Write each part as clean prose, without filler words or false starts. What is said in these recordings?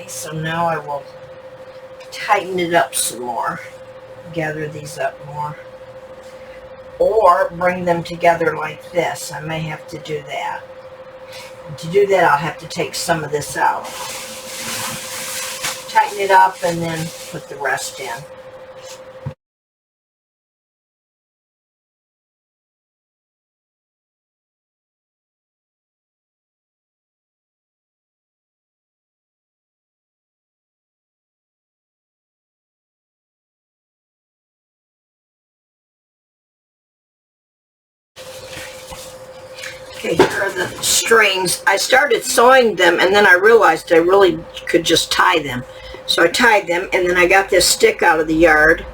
Okay, so now I will tighten it up some more, gather these up more, or bring them together like this. I may have to do that. And to do that, I'll have to take some of this out. Tighten it up and then put the rest in. Okay, here are the strings. I started sewing them and then I realized I really could just tie them. So I tied them and then I got this stick out of the yard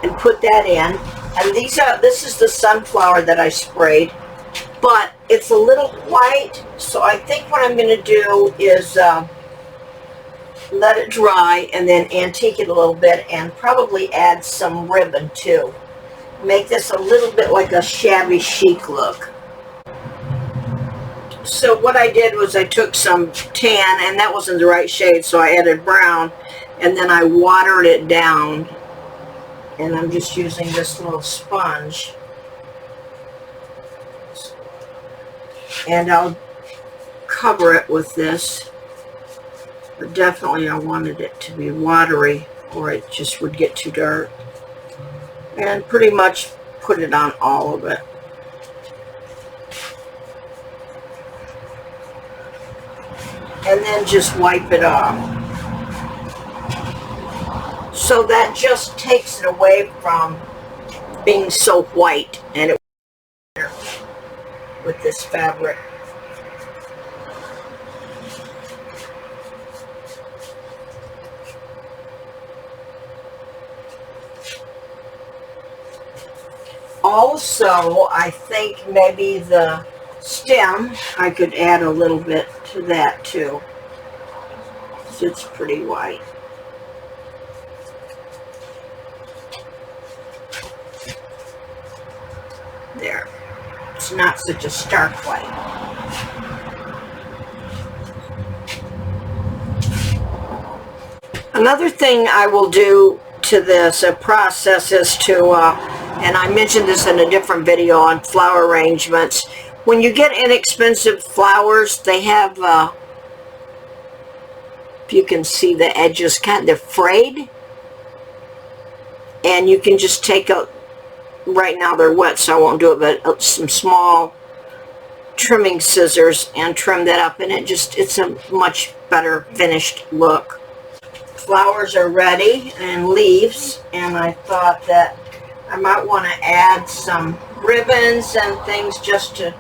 and put that in. And this is the sunflower that I sprayed, but it's a little white, so I think what I'm going to do is let it dry and then antique it a little bit and probably add some ribbon too. Make this a little bit like a shabby chic look. So what I did was I took some tan, and that wasn't the right shade, so I added brown, and then I watered it down, and I'm just using this little sponge, and I'll cover it with this, but definitely I wanted it to be watery or it just would get too dark, and pretty much put it on all of it. And then just wipe it off. So that just takes it away from being so white, and it with this fabric. Also, I think maybe the stem, I could add a little bit to that too. So it's pretty white. There. It's not such a stark white. Another thing I will do to this process is to, and I mentioned this in a different video on flower arrangements, when you get inexpensive flowers, they have, if you can see the edges, they're frayed. And you can just take out, right now they're wet so I won't do it, but some small trimming scissors and trim that up, and it's a much better finished look. Flowers are ready, and leaves, and I thought that I might want to add some ribbons and things just to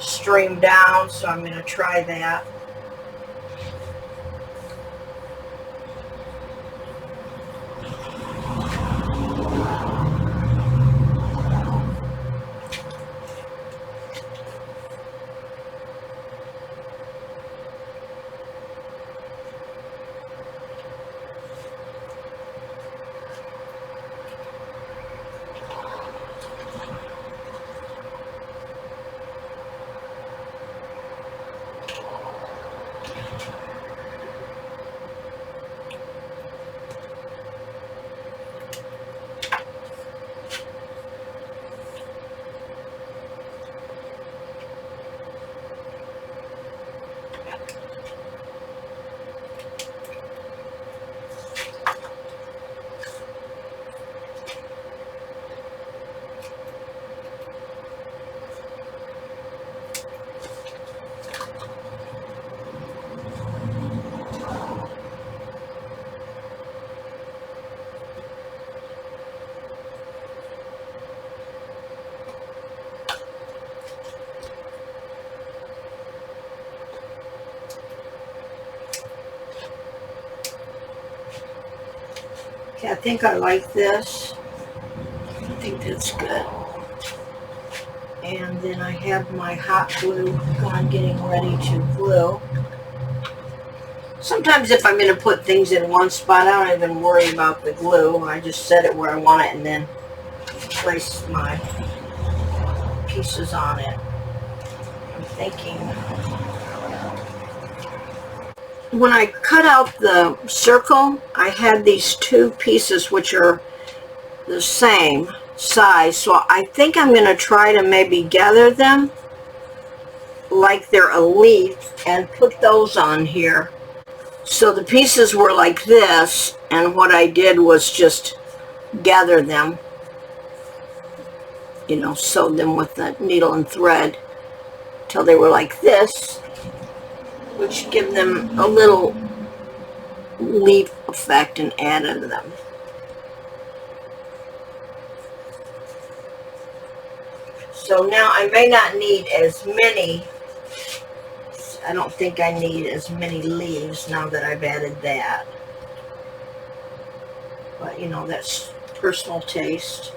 stream down, so I'm going to try that. Okay, I think I like this. I think that's good. And then I have my hot glue gun getting ready to glue. Sometimes if I'm going to put things in one spot, I don't even worry about the glue. I just set it where I want it and then place my pieces on it. I'm thinking, when I cut out the circle, I had these two pieces which are the same size, so I think I'm going to try to maybe gather them like they're a leaf and put those on here. So the pieces were like this, and what I did was just gather them, you know, sewed them with the needle and thread till they were like this, which give them a little leaf effect, and added them. So now I may not need as many, I don't think I need as many leaves now that I've added that. But you know, that's personal taste.